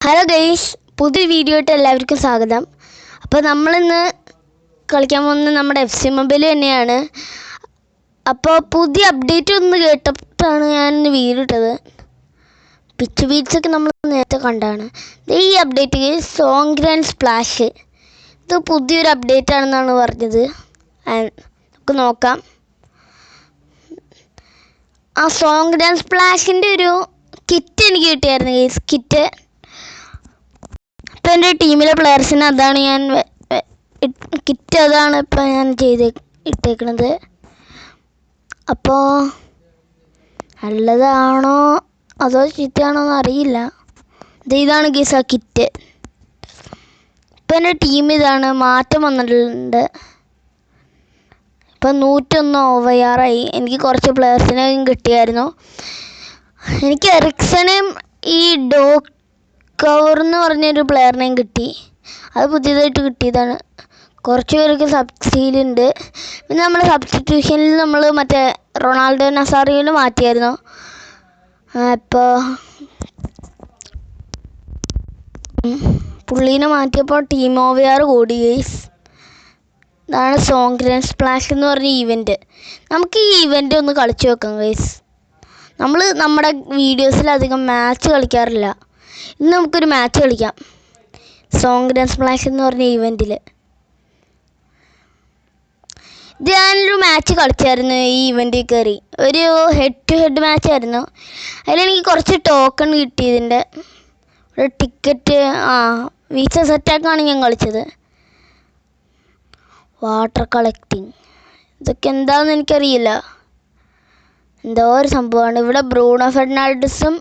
Hello guys, പുതിയ video ആയിട്ട് എല്ലാവർക്കും സ്വാഗതം. അപ്പോൾ നമ്മളിന്ന് കളിക്കാൻ പോകുന്നത് നമ്മുടെ FC മൊബൈൽ തന്നെയാണ്. അപ്പോൾ പുതിയ അപ്ഡേറ്റ് ഒന്ന് കേട്ടപ്പോഴാണ് ഞാനിന്ന് വീഡിയോ ഇട്ടത്. പിച്ച് ബീറ്റ്സൊക്കെ നമ്മൾ നേരത്തെ കണ്ടാണ്. ഈ അപ്ഡേറ്റ് സോങ് ഗ്രാൻഡ് സ്പ്ലാഷ്, ഇത് പുതിയൊരു അപ്ഡേറ്റ് ആണെന്നാണ് പറഞ്ഞത്. നമുക്ക് നോക്കാം. ആ സോങ് ഗ്രാൻഡ് സ്പ്ലാഷിൻ്റെ ഒരു കിറ്റ് എനിക്ക് കിട്ടിയായിരുന്നു ഗൈസ്. കിറ്റ് ഇപ്പം എൻ്റെ ടീമിലെ പ്ലെയേഴ്സിന് അതാണ് ഞാൻ കിറ്റ് അതാണ് ഇപ്പം ഞാൻ ഇട്ടേക്കണത്. അപ്പോൾ നല്ലതാണോ അതോ ചീത്തയാണോ എന്ന് അറിയില്ല. ഇതാണ് ഗീസ് ആ കിറ്റ്. ഇപ്പം എൻ്റെ ടീം ഇതാണ്, മാറ്റം വന്നിട്ടുണ്ട്. ഇപ്പം 101 ഓവറായി. എനിക്ക് കുറച്ച് പ്ലെയേഴ്സിനെയും കിട്ടിയായിരുന്നു. എനിക്ക് എറിക്സനെയും ഈ കവർ എന്ന് പറഞ്ഞൊരു പ്ലെയറിനെയും കിട്ടി. അത് പുതിയതായിട്ട് കിട്ടിയതാണ്. കുറച്ച് പേർക്ക് സബ്സിഡിയിലുണ്ട്. പിന്നെ നമ്മൾ സബ്സ്റ്റിറ്റ്യൂഷനിൽ നമ്മൾ മറ്റേ റൊണാൾഡോ നസാറിയോയിൽ മാറ്റിയായിരുന്നു. ഇപ്പോൾ പുള്ളീനെ മാറ്റിയപ്പോൾ ടീം OVR കൂടി ഗൈസ്. ഇതാണ് സോങ് ഗ്രാൻഡ് സ്പ്ലാഷ് എന്ന് പറഞ്ഞ ഈവൻറ്റ്. നമുക്ക് ഈ ഈവൻറ്റ് ഒന്ന് കളിച്ചു വെക്കാം ഗൈസ്. നമ്മൾ നമ്മുടെ വീഡിയോസിൽ അധികം മാച്ച് കളിക്കാറില്ല. ഇന്ന് നമുക്കൊരു മാച്ച് കളിക്കാം സോങ് ഗ്രാൻഡ് സ്പ്ലാഷ് എന്ന് പറഞ്ഞ ഈവൻറ്റിൽ. ഇത് ഞാനൊരു മാച്ച് കളിച്ചായിരുന്നു ഈ ഈവൻറ്റിൽ കയറി. ഒരു ഹെഡ് ടു ഹെഡ് മാച്ചായിരുന്നു. അതിലെനിക്ക് കുറച്ച് ടോക്കൺ കിട്ടി. ഇതിൻ്റെ ഒരു ടിക്കറ്റ് വീസ സെറ്റാക്കാണ് ഞാൻ കളിച്ചത്. വാട്ടർ കളക്റ്റിംഗ്, ഇതൊക്കെ എന്താണെന്ന് എനിക്കറിയില്ല. എന്തോ ഒരു സംഭവമാണ്. ഇവിടെ ബ്രൂണോ ഫെർണാണ്ടസും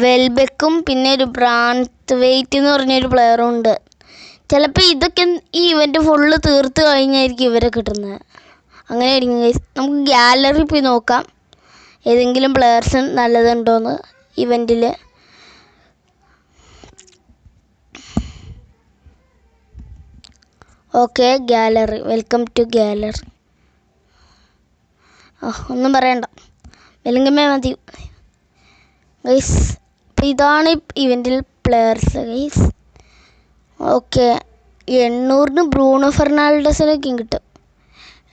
വെൽബെക്കും പിന്നെ ഒരു ബ്രാൻത്ത്വെയ്റ്റ് എന്ന് പറഞ്ഞൊരു പ്ലെയറും ഉണ്ട്. ചിലപ്പോൾ ഇതൊക്കെ ഈ ഇവൻ്റ് ഫുള്ള് തീർത്ത് കഴിഞ്ഞായിരിക്കും ഇവരെ കിട്ടുന്നത്. അങ്ങനെ ആയിരിക്കും ഗൈസ്. നമുക്ക് ഗാലറി പോയി നോക്കാം ഏതെങ്കിലും പ്ലെയേഴ്സ് നല്ലതുണ്ടോയെന്ന് ഇവൻറ്റിൽ. Okay, gallery. Welcome to gallery. ഒന്നും പറയണ്ട, വെല്ലുങ്കമ്മേ മതി ഗൈസ്. അപ്പോൾ ഇതാണ് ഇവൻറ്റിൽ പ്ലെയേഴ്സ് ഗൈസ്. ഓക്കെ, 800 ബ്രൂണോ ഫെർണാണ്ടസിനൊക്കെയും കിട്ടും.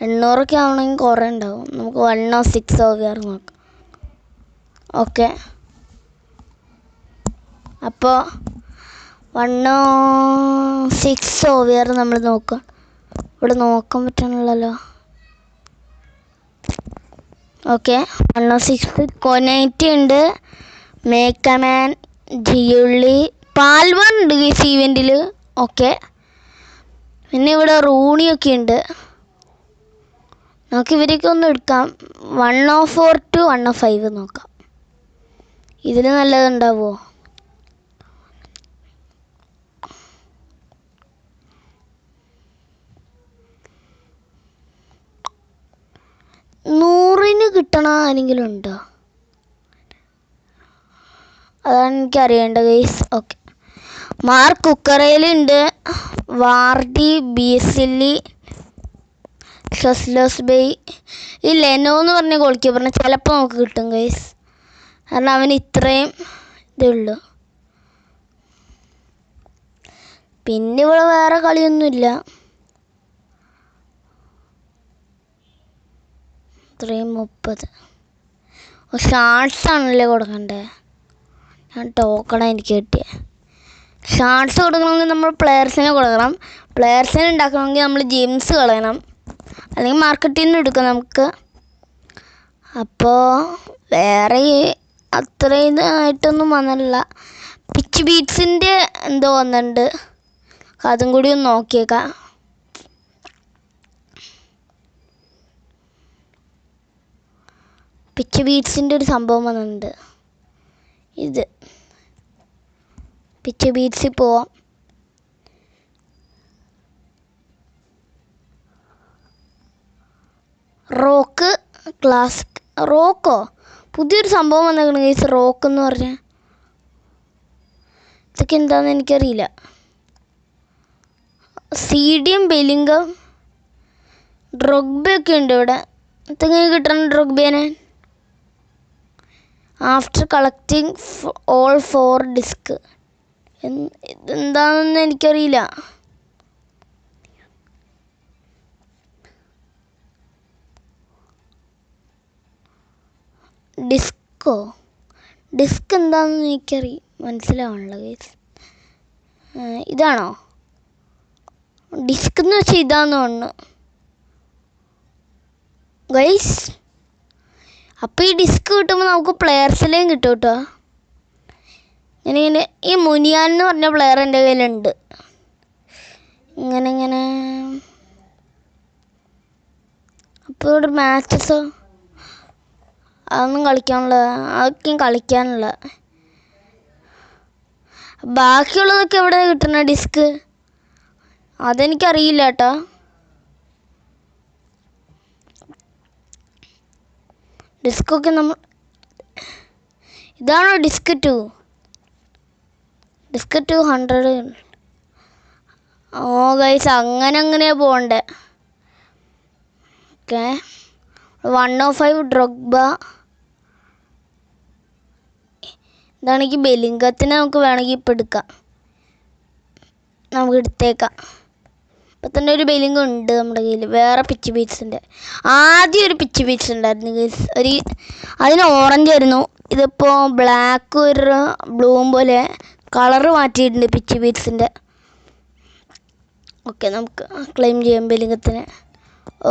800 ആവണമെങ്കിൽ കുറേ ഉണ്ടാവും. നമുക്ക് 106 OVR നോക്കാം. ഓക്കെ, അപ്പോൾ 106 OVR നമ്മൾ നോക്കാം. ഇവിടെ നോക്കാൻ പറ്റണല്ലോ. ഓക്കെ, 106 കൊനൈറ്റി ഉണ്ട്, മേക്കമാൻ, ജിയുള്ളി, പാൽവൺ ഉണ്ട് ഗൈസ് ഈവൻറ്റിൽ. ഓക്കെ, പിന്നെ ഇവിടെ റൂണിയൊക്കെ ഉണ്ട്. നമുക്ക് ഇവരൊക്കെ ഒന്ന് എടുക്കാം. 104 to 105 നോക്കാം. ഇതിൽ നല്ലതുണ്ടാവുമോ? നൂറിന് കിട്ടണ ആരെങ്കിലും ഉണ്ടോ? അതാണ് എനിക്കറിയേണ്ടത് ഗൈസ്. ഓക്കെ, മാർക്ക് കുക്കറയിലുണ്ട്, വാർഡി, BSL, ഷസ്ലോസ് ബൈ, ഈ ലെനോ എന്ന് പറഞ്ഞ ഗോൾ കീപ്പറിന് ചിലപ്പോൾ നമുക്ക് കിട്ടും ഗൈസ്. കാരണം അവന് ഇത്രയും ഇതുള്ളൂ. പിന്നെ ഇവിടെ വേറെ കളിയൊന്നുമില്ല. ഇത്രയും 30 ഷാർട്സ് ആണല്ലേ കൊടുക്കണ്ടേ? ഞാൻ ടോക്കണാണ് എനിക്ക് കിട്ടിയത്. ഷാർട്സ് കൊടുക്കണമെങ്കിൽ നമ്മൾ പ്ലെയേഴ്സിനെ കൊടുക്കണം. പ്ലെയേഴ്സിനെ ഉണ്ടാക്കണമെങ്കിൽ നമ്മൾ ജെയിംസ് കളയണം, അല്ലെങ്കിൽ മാർക്കറ്റിൽ നിന്ന് എടുക്കാം നമുക്ക്. അപ്പോൾ വേറെ അത്രയും ഇതായിട്ടൊന്നും വന്നില്ല. പിച്ച് ബീറ്റ്സിൻ്റെ എന്തോ വന്നിട്ടുണ്ട്, അതും കൂടി ഒന്ന് നോക്കിയേക്കാം. പിച്ച് ബീറ്റ്സിൻ്റെ ഒരു സംഭവം വന്നിട്ടുണ്ട്. ഇത് പിച്ച് ബീറ്റ്സിൽ പോവാം. Rock classic. റോക്കോ പുതിയൊരു സംഭവം വന്നേക്കണം ഗൈസ്. റോക്ക് എന്ന് പറഞ്ഞാൽ ഇതൊക്കെ എന്താണെന്ന് എനിക്കറിയില്ല. CDM, ബെല്ലിംഗം, ഡ്രോഗ്ബയൊക്കെ ഉണ്ട് ഇവിടെ. ഇതൊക്കെ കിട്ടണം ഡ്രോഗ്ബേനെ. After collecting all 4 disc. ഇതെന്താണെന്ന് എനിക്കറിയില്ല. ഡിസ്ക് എന്താണെന്ന് മനസ്സിലാവണല്ലോ ഗൈസ്. ഇതാണോ ഡിസ്ക് എന്ന് വെച്ചാൽ? ഇതാന്ന് തോന്നുന്നു ഗൈസ്. അപ്പോൾ ഈ ഡിസ്ക് കിട്ടുമ്പോൾ നമുക്ക് പ്ലെയേഴ്സിലേയും കിട്ടും കേട്ടോ. ഇങ്ങനെ ഈ മുനിയാൻ എന്ന് പറഞ്ഞ പ്ലെയർ എൻ്റെ കയ്യിലുണ്ട്. ഇങ്ങനെ അപ്പോൾ ഇവിടെ മാച്ചസോ അതൊന്നും അതൊക്കെയും കളിക്കാനുള്ള. ബാക്കിയുള്ളതൊക്കെ എവിടെ കിട്ടണ ഡിസ്ക് അതെനിക്കറിയില്ല കേട്ടോ. ഡിസ്കൊക്കെ ഇതാണോ ഡിസ്ക് 200? ഓ ഗൈസ്, അങ്ങനെ പോകണ്ടേ. Okay, 105 Drogba. ഇതാണെങ്കിൽ ബെലിംഗത്തിനെ നമുക്ക് വേണമെങ്കിൽ ഇപ്പം എടുക്കാം. നമുക്ക് എടുത്തേക്കാം. ഇപ്പം തന്നെ ഒരു ബെലിംഗം ഉണ്ട് നമ്മുടെ കയ്യിൽ. വേറെ പിച്ച് ബീറ്റ്സിൻ്റെ ആദ്യം ഒരു പിച്ച് ബീറ്റ്സ് ഉണ്ടായിരുന്നു ഗൈസ്. അതിന് ഓറഞ്ച് ആയിരുന്നു. ഇതിപ്പോൾ ബ്ലാക്ക് ഒരു ബ്ലൂവും പോലെ കളറ് മാറ്റിയിട്ടുണ്ട് പിച്ച് ബീറ്റ്സിൻ്റെ. ഓക്കെ, നമുക്ക് ക്ലെയിം ചെയ്യാം ബെലിംഗത്തിന്.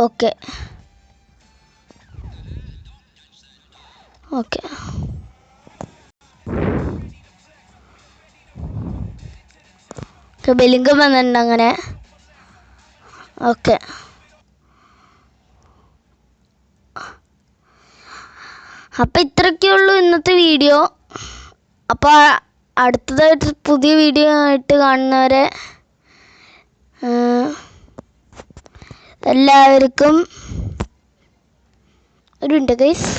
ഓക്കെ ബെലിംഗം വന്നിട്ടുണ്ട് അങ്ങനെ. ഓക്കെ, അപ്പം ഇത്രയൊക്കെയുള്ളൂ ഇന്നത്തെ വീഡിയോ. അപ്പോൾ അടുത്തതായിട്ട് പുതിയ വീഡിയോ ആയിട്ട് കാണുന്നവരെ എല്ലാവർക്കും ഒരു മിനിറ്റ് ഗൈസ്.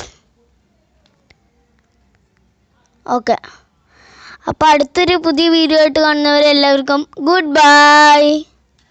ഓക്കെ, അപ്പോൾ അടുത്തൊരു പുതിയ വീഡിയോ ആയിട്ട് കാണുന്നവരെ എല്ലാവർക്കും ഗുഡ് ബൈ.